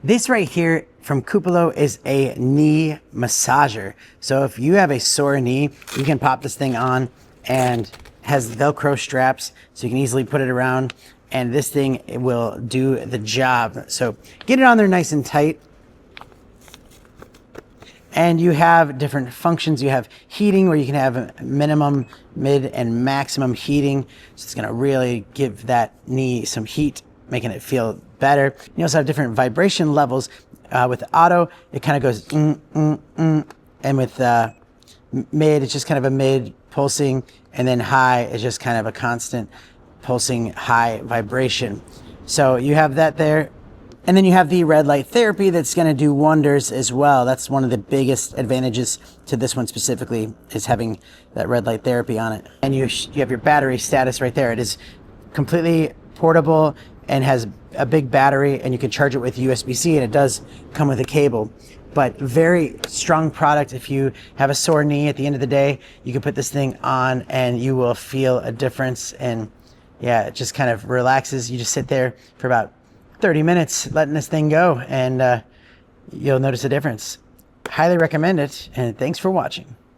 This right here from CUPILO is a knee massager. So if you have a sore knee, you can pop this thing on, and has Velcro straps, so you can easily put it around, and this thing will do the job. So get it on there nice and tight. And you have different functions. You have heating, where you can have minimum, mid, and maximum heating. So it's gonna really give that knee some heat, making it feel better. You also have different vibration levels. With auto, it kind of goes and with mid, it's just kind of a mid pulsing, and then high is just kind of a constant pulsing high vibration. So you have that there. And then you have the red light therapy that's going to do wonders as well. That's one of the biggest advantages to this one specifically, is having that red light therapy on it. And you have your battery status right there. It is completely portable and has a big battery, and you can charge it with USB-C, and it does come with a cable. But very strong product. If you have a sore knee at the end of the day, you can put this thing on and you will feel a difference. And yeah, it just kind of relaxes. You just sit there for about 30 minutes letting this thing go, and you'll notice a difference. Highly recommend it, and thanks for watching.